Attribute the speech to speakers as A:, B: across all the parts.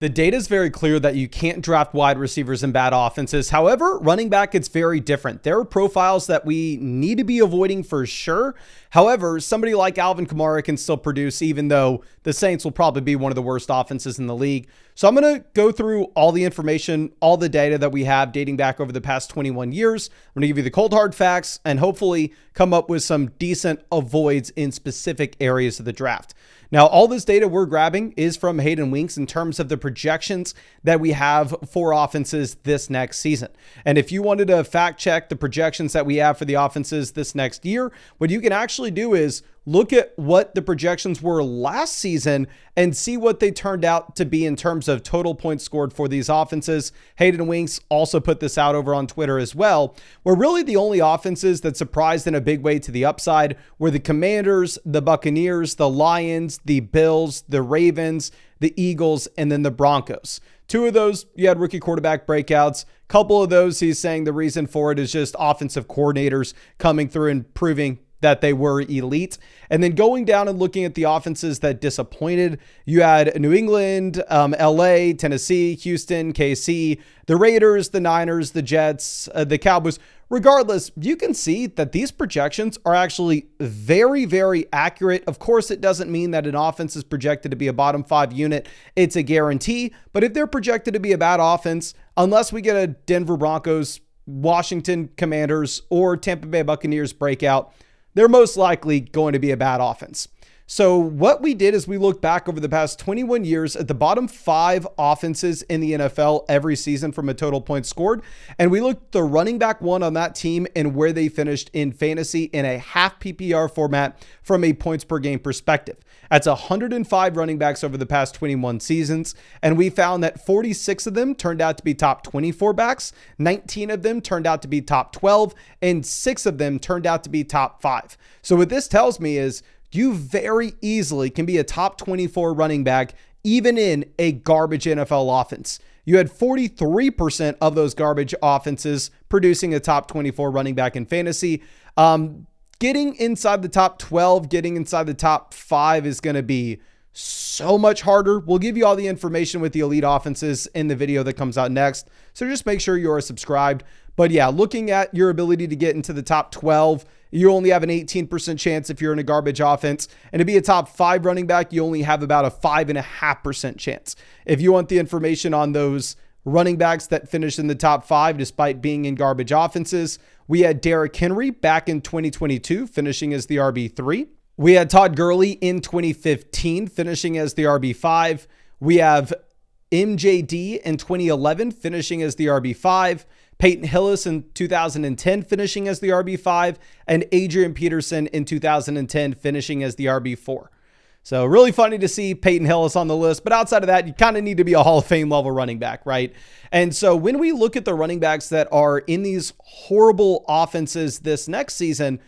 A: The data is very clear that you can't draft wide receivers in bad offenses. However, running back, it's very different. There are profiles that we need to be avoiding for sure. However, somebody like Alvin Kamara can still produce, even though the Saints will probably be one of the worst offenses in the league. So I'm going to go through all the information, all the data that we have dating back over the past 21 years. I'm going to give you the cold hard facts and hopefully come up with some decent avoids in specific areas of the draft. Now, all this data we're grabbing is from Hayden Winks in terms of the projections that we have for offenses this next season. And if you wanted to fact check the projections that we have for the offenses this next year, what you can actually do is look at what the projections were last season and see what they turned out to be in terms of total points scored for these offenses. Hayden Winks also put this out over on Twitter as well, where really the only offenses that surprised in a big way to the upside were the Commanders, the Buccaneers, the Lions, the Bills, the Ravens, the Eagles, and then the Broncos. Two of those, you had rookie quarterback breakouts. Couple of those, he's saying the reason for it is just offensive coordinators coming through and proving that they were elite. And then going down and looking at the offenses that disappointed, you had New England, LA, Tennessee, Houston, KC, the Raiders, the Niners, the Jets, the Cowboys. Regardless, you can see that these projections are actually very, very accurate. Of course, it doesn't mean that an offense is projected to be a bottom 5 unit. It's a guarantee. But if they're projected to be a bad offense, unless we get a Denver Broncos, Washington Commanders, or Tampa Bay Buccaneers breakout, they're most likely going to be a bad offense. So what we did is we looked back over the past 21 years at the bottom 5 offenses in the NFL every season from a total points scored. And we looked the running back one on that team and where they finished in fantasy in a half PPR format from a points per game perspective. That's 105 running backs over the past 21 seasons. And we found that 46 of them turned out to be top 24 backs. 19 of them turned out to be top 12 and 6 of them turned out to be top 5. So what this tells me is you very easily can be a top 24 running back, even in a garbage NFL offense. You had 43% of those garbage offenses producing a top 24 running back in fantasy. Getting inside the top 12, getting inside the top 5 is going to be so much harder. We'll give you all the information with the elite offenses in the video that comes out next. So just make sure you are subscribed. But yeah, looking at your ability to get into the top 12, you only have an 18% chance if you're in a garbage offense. And to be a top 5 running back, you only have about a 5.5% chance. If you want the information on those running backs that finished in the top 5 despite being in garbage offenses, we had Derrick Henry back in 2022 finishing as the RB3. We had Todd Gurley in 2015 finishing as the RB5. We have MJD in 2011 finishing as the RB5. Peyton Hillis in 2010 finishing as the RB5, and Adrian Peterson in 2010 finishing as the RB4. So really funny to see Peyton Hillis on the list, but outside of that, you kind of need to be a Hall of Fame level running back, right? And so when we look at the running backs that are in these horrible offenses this next season,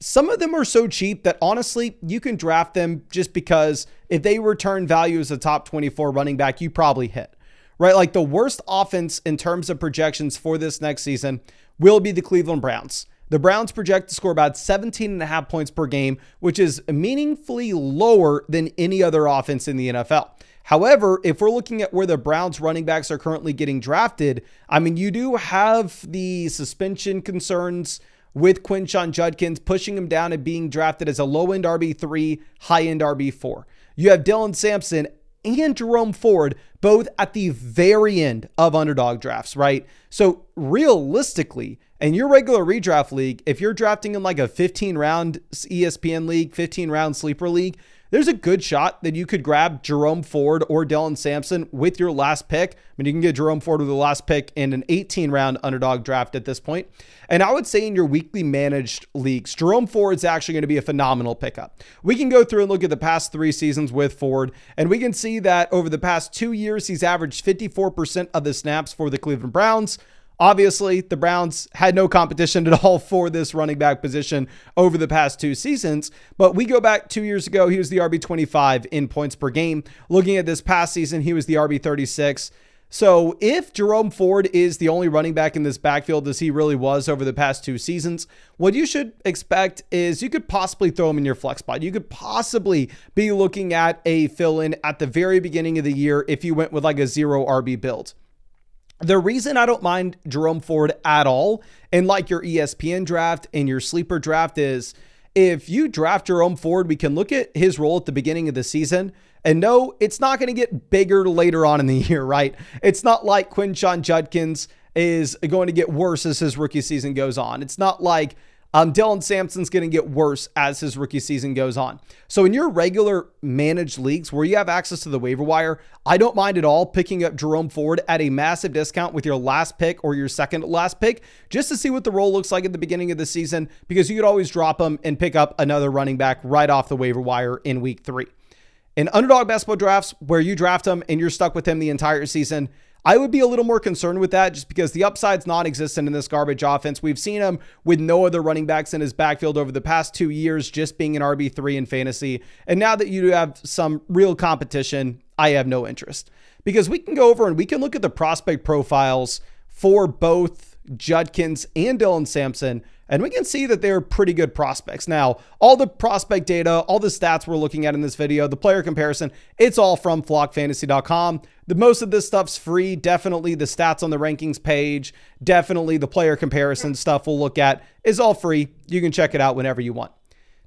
A: some of them are so cheap that honestly, you can draft them just because if they return value as a top 24 running back, you probably hit. Right, like the worst offense in terms of projections for this next season will be the Cleveland Browns. The Browns project to score about 17.5 points per game, which is meaningfully lower than any other offense in the NFL. However, if we're looking at where the Browns running backs are currently getting drafted, I mean, you do have the suspension concerns with Quinshon Judkins pushing him down and being drafted as a low-end RB3, high-end RB4. You have Dylan Sampson and Jerome Ford both at the very end of underdog drafts, right? So realistically, in your regular redraft league, if you're drafting in like a 15-round ESPN league, 15-round sleeper league, there's a good shot that you could grab Jerome Ford or Dylan Sampson with your last pick. I mean, you can get Jerome Ford with the last pick in an 18-round underdog draft at this point. And I would say in your weekly managed leagues, Jerome Ford is actually going to be a phenomenal pickup. We can go through and look at the past 3 seasons with Ford, and we can see that over the past 2 years, he's averaged 54% of the snaps for the Cleveland Browns. Obviously, the Browns had no competition at all for this running back position over the past 2 seasons, but we go back 2 years ago, he was the RB25 in points per game. Looking at this past season, he was the RB36. So if Jerome Ford is the only running back in this backfield as he really was over the past 2 seasons, what you should expect is you could possibly throw him in your flex spot. You could possibly be looking at a fill-in at the very beginning of the year if you went with like a 0 RB build. The reason I don't mind Jerome Ford at all in like your ESPN draft and your sleeper draft is if you draft Jerome Ford, we can look at his role at the beginning of the season and no, it's not going to get bigger later on in the year, right? It's not like Quinshon Judkins is going to get worse as his rookie season goes on. It's not like Dylan Sampson's going to get worse as his rookie season goes on. So in your regular managed leagues where you have access to the waiver wire, I don't mind at all picking up Jerome Ford at a massive discount with your last pick or your second last pick, just to see what the role looks like at the beginning of the season, because you could always drop him and pick up another running back right off the waiver wire in week 3. In underdog basketball drafts where you draft him and you're stuck with him the entire season, I would be a little more concerned with that just because the upside's non-existent in this garbage offense. We've seen him with no other running backs in his backfield over the past 2 years, just being an RB3 in fantasy. And now that you have some real competition, I have no interest, because we can go over and we can look at the prospect profiles for both Judkins and Dylan Sampson, and we can see that they're pretty good prospects. Now, all the prospect data, all the stats we're looking at in this video, the player comparison, it's all from flockfantasy.com. Most of this stuff's free. Definitely the stats on the rankings page, definitely the player comparison stuff we'll look at is all free. You can check it out whenever you want.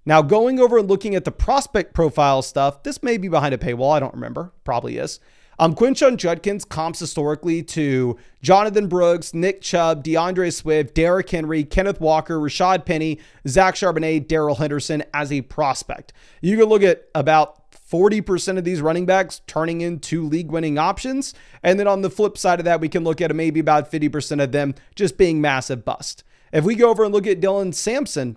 A: Now, going over and looking at the prospect profile stuff, this may be behind a paywall. I don't remember. Probably is. Quinshon Judkins comps historically to Jonathan Brooks, Nick Chubb, DeAndre Swift, Derrick Henry, Kenneth Walker, Rashad Penny, Zach Charbonnet, Darrell Henderson as a prospect. You can look at about 40% of these running backs turning into league-winning options. And then on the flip side of that, we can look at maybe about 50% of them just being massive bust. If we go over and look at Dylan Sampson's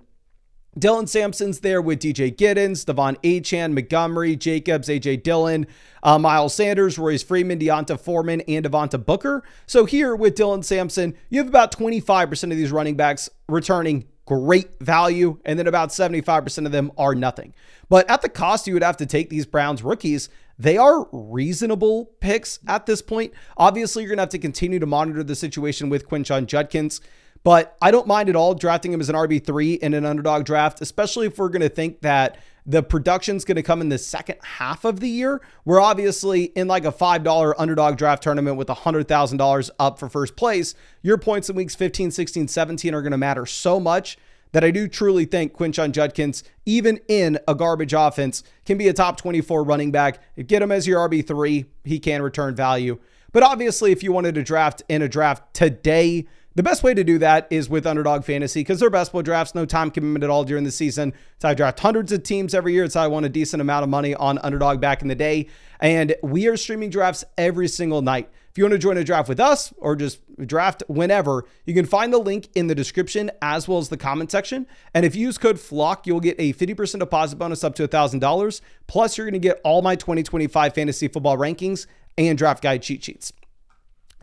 A: there with DJ Giddens, Devon Achane, Montgomery, Jacobs, AJ Dillon, Miles Sanders, Royce Freeman, Deonta Foreman, and Devonta Booker. So here with Dylan Sampson, you have about 25% of these running backs returning great value, and then about 75% of them are nothing. But at the cost you would have to take these Browns rookies, they are reasonable picks at this point. Obviously, you're going to have to continue to monitor the situation with Quinshon Judkins, but I don't mind at all drafting him as an RB3 in an underdog draft, especially if we're going to think that the production's going to come in the second half of the year. We're obviously in like a $5 underdog draft tournament with $100,000 up for first place. Your points in weeks 15, 16, 17 are going to matter so much that I do truly think Quinshon Judkins, even in a garbage offense, can be a top 24 running back. Get him as your RB3. He can return value. But obviously, if you wanted to draft in a draft today, the best way to do that is with Underdog Fantasy, because they're basketball drafts, no time commitment at all during the season. So I draft hundreds of teams every year. It's how I won a decent amount of money on Underdog back in the day. And we are streaming drafts every single night. If you want to join a draft with us or just draft whenever, you can find the link in the description as well as the comment section. And if you use code FLOCK, you'll get a 50% deposit bonus up to $1,000. Plus, you're going to get all my 2025 fantasy football rankings and draft guide cheat sheets.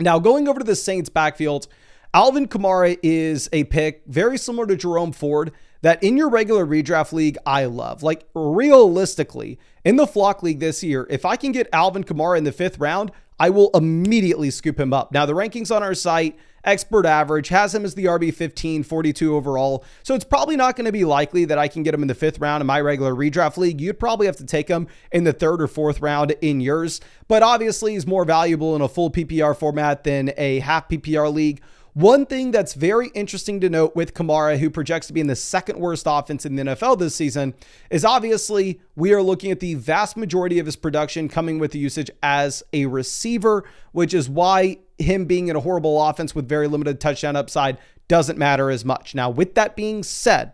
A: Now, going over to the Saints backfield, Alvin Kamara is a pick very similar to Jerome Ford that in your regular redraft league, I love. Like realistically, in the Flock League this year, if I can get Alvin Kamara in the 5th round, I will immediately scoop him up. Now, the rankings on our site, expert average, has him as the RB 15, 42 overall. So it's probably not going to be likely that I can get him in the 5th round in my regular redraft league. You'd probably have to take him in the 3rd or 4th round in yours. But obviously, he's more valuable in a full PPR format than a half PPR league. One thing that's very interesting to note with Kamara, who projects to be in the 2nd worst offense in the NFL this season, is obviously we are looking at the vast majority of his production coming with the usage as a receiver, which is why him being in a horrible offense with very limited touchdown upside doesn't matter as much. Now, with that being said,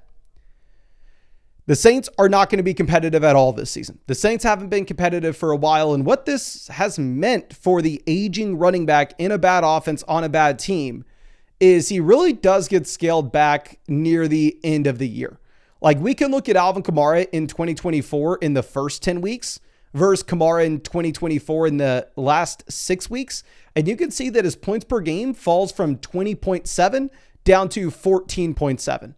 A: the Saints are not going to be competitive at all this season. The Saints haven't been competitive for a while, and what this has meant for the aging running back in a bad offense on a bad team is he really does get scaled back near the end of the year. Like we can look at Alvin Kamara in 2024 in the first 10 weeks versus Kamara in 2024 in the last 6 weeks. And you can see that his points per game falls from 20.7 down to 14.7.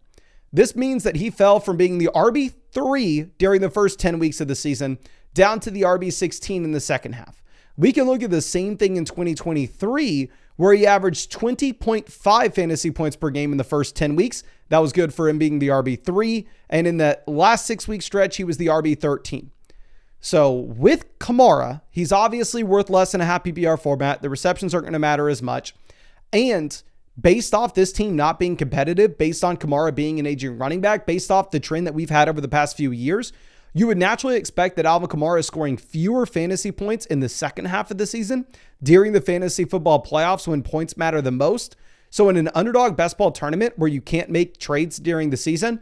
A: This means that he fell from being the RB3 during the first 10 weeks of the season down to the RB16 in the second half. We can look at the same thing in 2023, where he averaged 20.5 fantasy points per game in the first 10 weeks. That was good for him being the RB3. And in that last 6-week stretch, he was the RB13. So with Kamara, he's obviously worth less in a half PPR format. The receptions aren't going to matter as much. And based off this team not being competitive, based on Kamara being an aging running back, based off the trend that we've had over the past few years, you would naturally expect that Alvin Kamara is scoring fewer fantasy points in the second half of the season during the fantasy football playoffs when points matter the most. So in an underdog best ball tournament where you can't make trades during the season,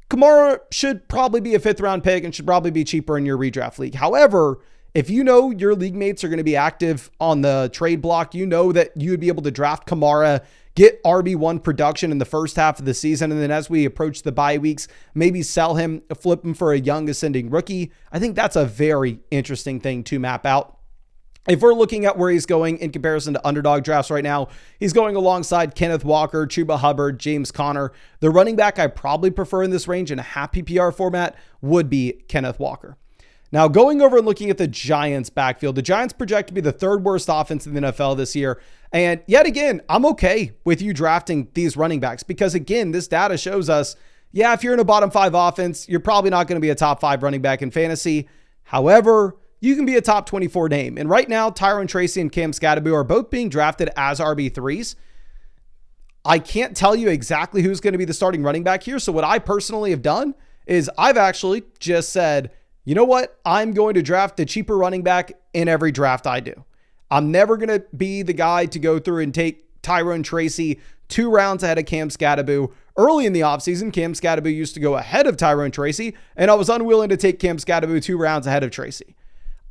A: Kamara should probably be a 5th round pick and should probably be cheaper in your redraft league. However, if you know your league mates are going to be active on the trade block, you know that you would be able to draft Kamara, get RB1 production in the first half of the season, and then as we approach the bye weeks, maybe sell him, flip him for a young ascending rookie. I think that's a very interesting thing to map out. If we're looking at where he's going in comparison to underdog drafts right now, he's going alongside Kenneth Walker, Chuba Hubbard, James Conner. The running back I probably prefer in this range in a half PPR format would be Kenneth Walker. Now, going over and looking at the Giants backfield, the Giants project to be the 3rd worst offense in the NFL this year. And yet again, I'm okay with you drafting these running backs because again, this data shows us, yeah, if you're in a bottom 5 offense, you're probably not going to be a top 5 running back in fantasy. However, you can be a top 24 name. And right now, Tyrone Tracy and Cam Scatterby are both being drafted as RB3s. I can't tell you exactly who's going to be the starting running back here. So what I personally have done is I've actually just said, you know what? I'm going to draft the cheaper running back in every draft I do. I'm never going to be the guy to go through and take Tyrone Tracy 2 rounds ahead of Cam Scatterby. Early in the offseason, Cam Scatterby used to go ahead of Tyrone Tracy, and I was unwilling to take Cam Scatterby 2 rounds ahead of Tracy.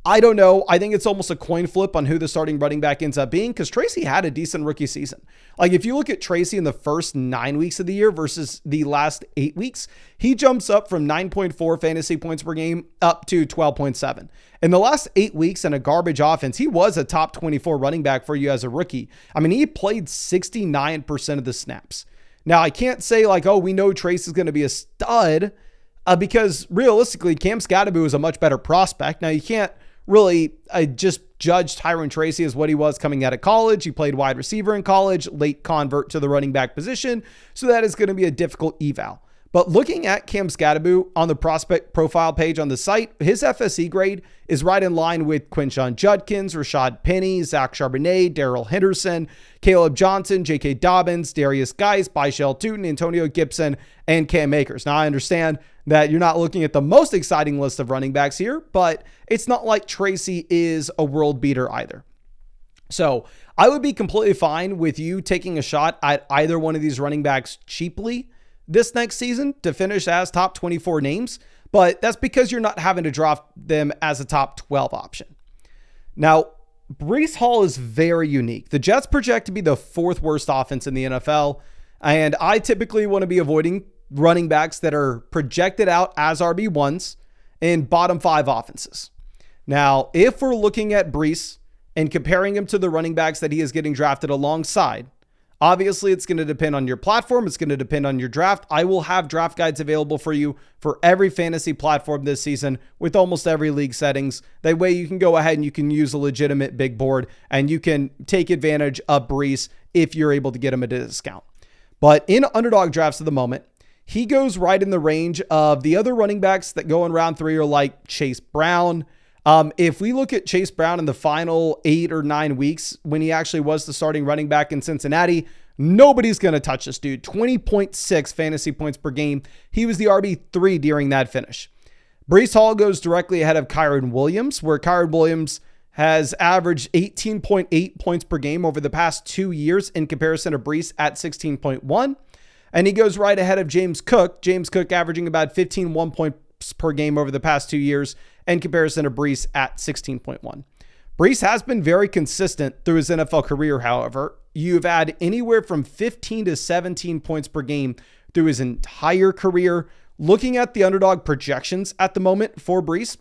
A: I don't know. I think it's almost a coin flip on who the starting running back ends up being because Tracy had a decent rookie season. Like if you look at Tracy in the first 9 weeks of the year versus the last 8 weeks, he jumps up from 9.4 fantasy points per game up to 12.7. In the last 8 weeks in a garbage offense, he was a top 24 running back for you as a rookie. I mean, he played 69% of the snaps. Now, I can't say like, oh, we know Trace is going to be a stud because realistically, Cam Scatterby was a much better prospect. Now, you can't really just judge Tyrone Tracy as what he was coming out of college. He played wide receiver in college, late convert to the running back position. So that is going to be a difficult eval. But looking at Cam Scatterby on the prospect profile page on the site, his FSC grade is right in line with Quinshon Judkins, Rashad Penny, Zach Charbonnet, Darrell Henderson, Caleb Johnson, J.K. Dobbins, Darius Geis, Byshell Tootin, Antonio Gibson, and Cam Akers. Now, I understand that you're not looking at the most exciting list of running backs here, but it's not like Tracy is a world beater either. So I would be completely fine with you taking a shot at either one of these running backs cheaply this next season to finish as top 24 names, but that's because you're not having to drop them as a top 12 option. Now, Breece Hall is very unique. The Jets project to be the 4th worst offense in the NFL, and I typically want to be avoiding running backs that are projected out as RB1s in bottom 5 offenses. Now, if we're looking at Breece and comparing him to the running backs that he is getting drafted alongside, obviously, it's going to depend on your platform. It's going to depend on your draft. I will have draft guides available for you for every fantasy platform this season with almost every league settings. That way you can go ahead and you can use a legitimate big board and you can take advantage of Breece if you're able to get him at a discount. But in underdog drafts at the moment, he goes right in the range of the other running backs that go in round 3 are like Chase Brown. If we look at Chase Brown in the final 8 or 9 weeks, when he actually was the starting running back in Cincinnati, nobody's going to touch this dude. 20.6 fantasy points per game. He was the RB3 during that finish. Breece Hall goes directly ahead of Kyron Williams, where Kyron Williams has averaged 18.8 points per game over the past 2 years in comparison to Breece at 16.1. And he goes right ahead of James Cook. James Cook averaging about 15.1 points per game over the past 2 years in comparison to Breece at 16.1. Breece has been very consistent through his NFL career, however. You've had anywhere from 15 to 17 points per game through his entire career. Looking at the underdog projections at the moment for Breece,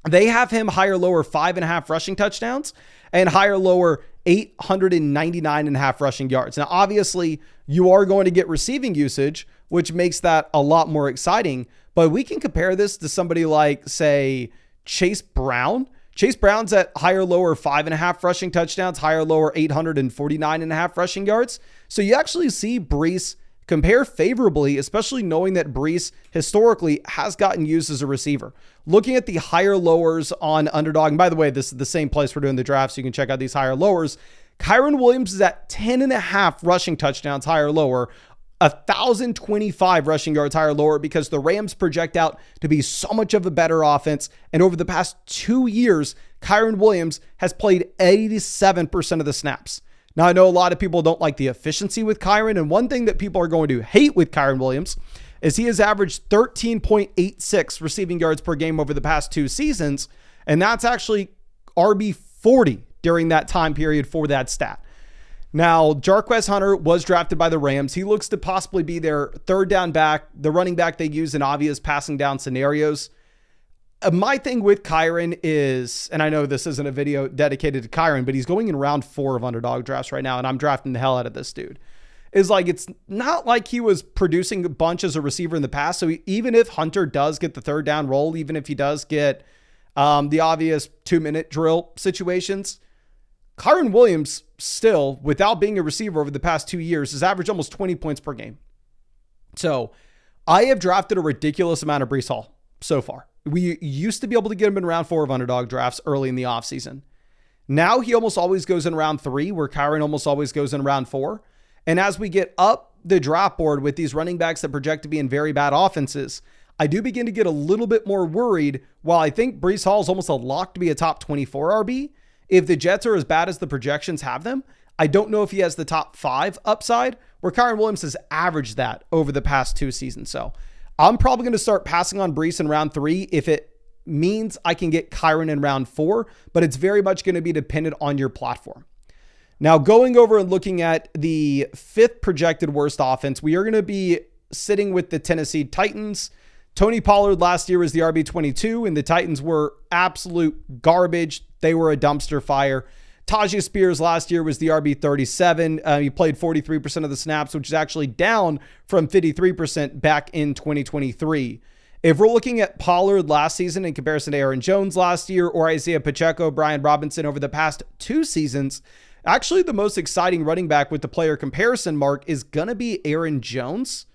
A: they have him higher lower 5.5 rushing touchdowns and higher lower 899.5 rushing yards. Now, obviously, you are going to get receiving usage, which makes that a lot more exciting. But we can compare this to somebody like, say, Chase Brown. Chase Brown's at higher, lower 5.5 rushing touchdowns, higher, lower 849.5 rushing yards. So you actually see Breece compare favorably, especially knowing that Breece historically has gotten used as a receiver. Looking at the higher lowers on Underdog, and by the way, this is the same place we're doing the draft, so you can check out these higher lowers. Kyren Williams is at 10.5 rushing touchdowns, higher, lower, 1,025 rushing yards, higher, lower, because the Rams project out to be so much of a better offense. And over the past 2 years, Kyren Williams has played 87% of the snaps. Now, I know a lot of people don't like the efficiency with Kyren, and one thing that people are going to hate with Kyren Williams is he has averaged 13.86 receiving yards per game over the past 2 seasons, and that's actually RB 40 during that time period for that stat. Now, Jarquez Hunter was drafted by the Rams. He looks to possibly be their third down back, the running back they use in obvious passing down scenarios. My thing with Kyren is, and I know this isn't a video dedicated to Kyren, but he's going in round 4 of Underdog drafts right now, and I'm drafting the hell out of this dude. Is like, it's not like he was producing a bunch as a receiver in the past. So even if Hunter does get the third down role, even if he does get the obvious 2-minute drill situations, Kyren Williams still, without being a receiver over the past 2 years, has averaged almost 20 points per game. So I have drafted a ridiculous amount of Breece Hall so far. We used to be able to get him in round 4 of Underdog drafts early in the offseason. Now he almost always goes in round 3, where Kyren almost always goes in round 4. And as we get up the draft board with these running backs that project to be in very bad offenses, I do begin to get a little bit more worried. While I think Breece Hall is almost a lock to be a top 24 RB, if the Jets are as bad as the projections have them, I don't know if he has the top 5 upside, where Kyren Williams has averaged that over the past 2 seasons. So I'm probably going to start passing on Breece in round 3 if it means I can get Kyren in round 4, but it's very much going to be dependent on your platform. Now, going over and looking at the 5th projected worst offense, we are going to be sitting with the Tennessee Titans. Tony Pollard last year was the RB22, and the Titans were absolute garbage. They were a dumpster fire. Tajay Spears last year was the RB37. He played 43% of the snaps, which is actually down from 53% back in 2023. If we're looking at Pollard last season in comparison to Aaron Jones last year, or Isaiah Pacheco, Brian Robinson over the past 2 seasons, actually the most exciting running back with the player comparison mark is going to be Aaron Jones.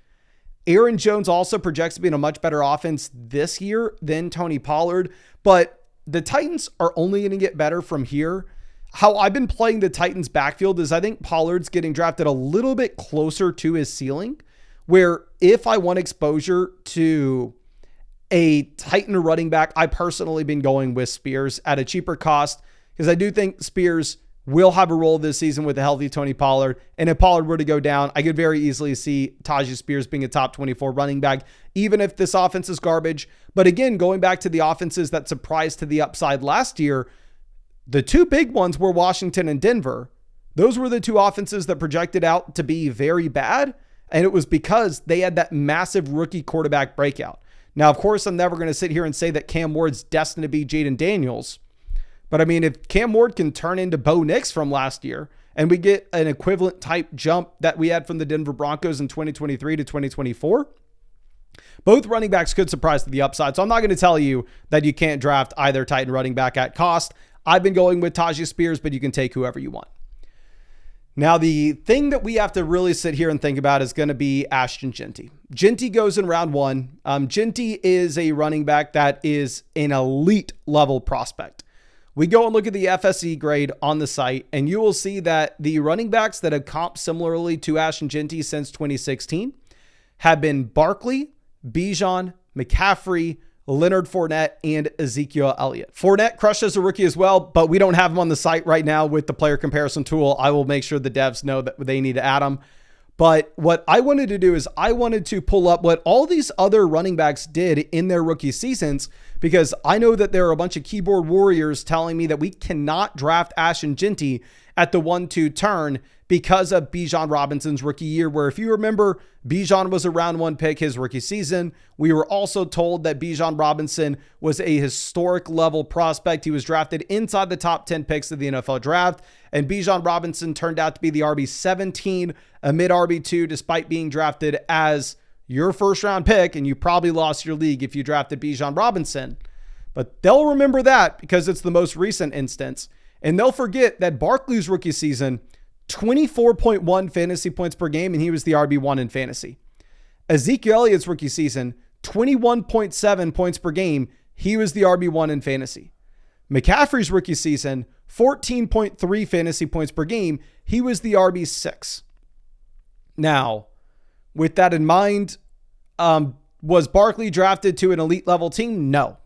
A: Aaron Jones also projects to be in a much better offense this year than Tony Pollard, but the Titans are only going to get better from here. How I've been playing the Titans backfield is I think Pollard's getting drafted a little bit closer to his ceiling, where if I want exposure to a Titan running back, I personally been going with Spears at a cheaper cost, because I do think Spears will have a role this season with a healthy Tony Pollard. And if Pollard were to go down, I could very easily see Tajay Spears being a top 24 running back, even if this offense is garbage. But again, going back to the offenses that surprised to the upside last year, the 2 big ones were Washington and Denver. Those were the 2 offenses that projected out to be very bad. And it was because they had that massive rookie quarterback breakout. Now, of course, I'm never going to sit here and say that Cam Ward's destined to be Jaden Daniels. But I mean, if Cam Ward can turn into Bo Nix from last year, and we get an equivalent type jump that we had from the Denver Broncos in 2023 to 2024, both running backs could surprise to the upside. So I'm not going to tell you that you can't draft either Titan running back at cost. I've been going with Tajay Spears, but you can take whoever you want. Now, the thing that we have to really sit here and think about is going to be Ashton Jeanty. Jeanty goes in round 1. Jeanty is a running back that is an elite level prospect. We go and look at the FSE grade on the site, and you will see that the running backs that have comped similarly to Ashton Jeanty since 2016 have been Barkley, Bijan, McCaffrey, Leonard Fournette, and Ezekiel Elliott. Fournette crushed as a rookie as well, but we don't have him on the site right now with the player comparison tool. I will make sure the devs know that they need to add him. But what I wanted to do is I wanted to pull up what all these other running backs did in their rookie seasons, because I know that there are a bunch of keyboard warriors telling me that we cannot draft Ashton Jeanty at the 1-2 turn because of Bijan Robinson's rookie year, where if you remember, Bijan was a round 1 pick his rookie season. We were also told that Bijan Robinson was a historic level prospect. He was drafted inside the top 10 picks of the NFL draft, and Bijan Robinson turned out to be the RB17, a mid RB2, despite being drafted as your first round pick, and you probably lost your league if you drafted Bijan Robinson. But they'll remember that because it's the most recent instance. And they'll forget that Barkley's rookie season, 24.1 fantasy points per game, and he was the RB1 in fantasy. Ezekiel Elliott's rookie season, 21.7 points per game. He was the RB1 in fantasy. McCaffrey's rookie season, 14.3 fantasy points per game. He was the RB6. Now, with that in mind, was Barkley drafted to an elite level team? No.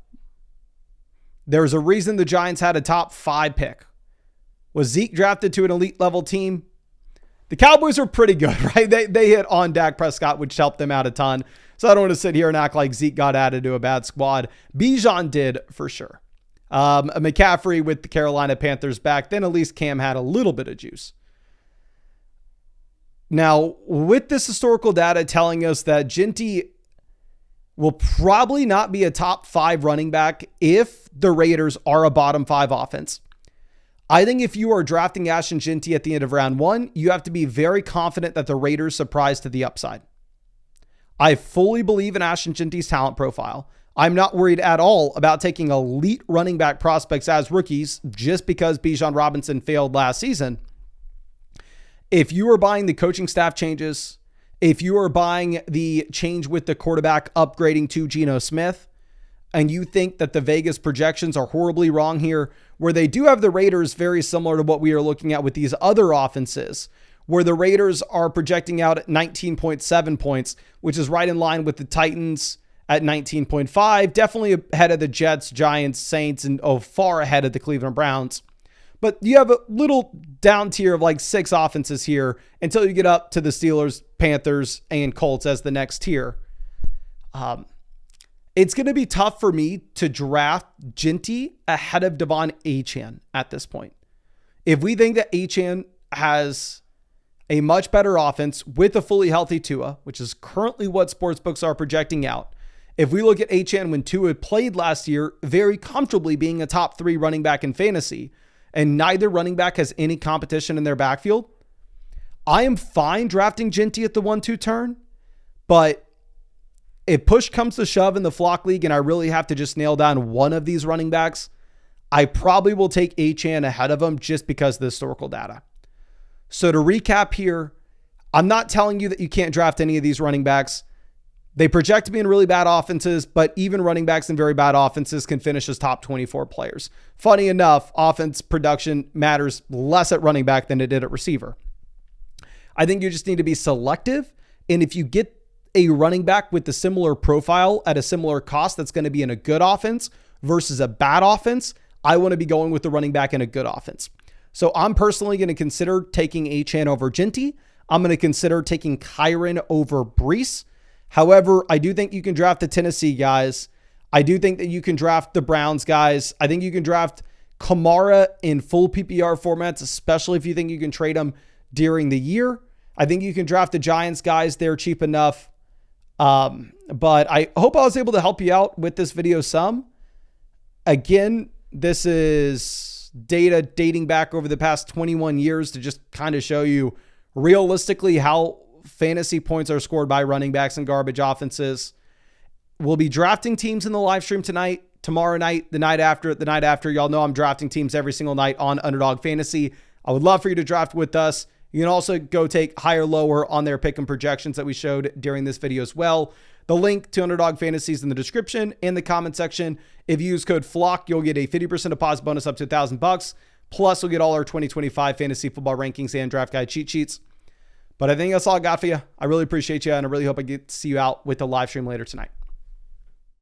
A: There's a reason the Giants had a top 5 pick. Was Zeke drafted to an elite level team? The Cowboys are pretty good, right? They hit on Dak Prescott, which helped them out a ton. So I don't want to sit here and act like Zeke got added to a bad squad. Bijan did for sure. McCaffrey with the Carolina Panthers back, then at least Cam had a little bit of juice. Now, with this historical data telling us that Ginty will probably not be a top 5 running back if the Raiders are a bottom 5 offense. I think if you are drafting Ashton Ginty at the end of round 1, you have to be very confident that the Raiders surprise to the upside. I fully believe in Ashton Ginty's talent profile. I'm not worried at all about taking elite running back prospects as rookies just because Bijan Robinson failed last season. If you are buying the coaching staff changes, if you are buying the change with the quarterback upgrading to Geno Smith, and you think that the Vegas projections are horribly wrong here, where they do have the Raiders very similar to what we are looking at with these other offenses, where the Raiders are projecting out at 19.7 points, which is right in line with the Titans at 19.5, definitely ahead of the Jets, Giants, Saints, and far ahead of the Cleveland Browns. But you have a little down tier of like 6 offenses here until you get up to the Steelers, Panthers, and Colts as the next tier. It's going to be tough for me to draft Ginty ahead of Devon Achane at this point. If we think that Achane has a much better offense with a fully healthy Tua, which is currently what sportsbooks are projecting out. If we look at Achane when Tua played last year, very comfortably being a top 3 running back in fantasy, and neither running back has any competition in their backfield, I am fine drafting Ginty at the 1-2 turn, but if push comes to shove in the flock league and I really have to just nail down one of these running backs, I probably will take Achane ahead of him just because of the historical data. So to recap here, I'm not telling you that you can't draft any of these running backs. They project to be in really bad offenses, but even running backs in very bad offenses can finish as top 24 players. Funny enough, offense production matters less at running back than it did at receiver. I think you just need to be selective. And if you get a running back with a similar profile at a similar cost that's going to be in a good offense versus a bad offense, I want to be going with the running back in a good offense. So I'm personally going to consider taking Achane over Ginty. I'm going to consider taking Kyren over Breece. However, I do think you can draft the Tennessee guys. I do think that you can draft the Browns guys. I think you can draft Kamara in full PPR formats, especially if you think you can trade them during the year. I think you can draft the Giants guys. They're cheap enough. But I hope I was able to help you out with this video some. Again, this is data dating back over the past 21 years to just kind of show you realistically how fantasy points are scored by running backs and garbage offenses. We'll be drafting teams in the live stream tonight, tomorrow night, the night after. Y'all know I'm drafting teams every single night on Underdog Fantasy. I would love for you to draft with us. You can also go take higher, lower on their pick and projections that we showed during this video as well. The link to Underdog Fantasy is in the description and the comment section. If you use code FLOCK, you'll get a 50% deposit bonus up to $1,000. Plus, you'll get all our 2025 fantasy football rankings and draft guide cheat sheets. But I think that's all I got for you. I really appreciate you, and I really hope I get to see you out with the live stream later tonight.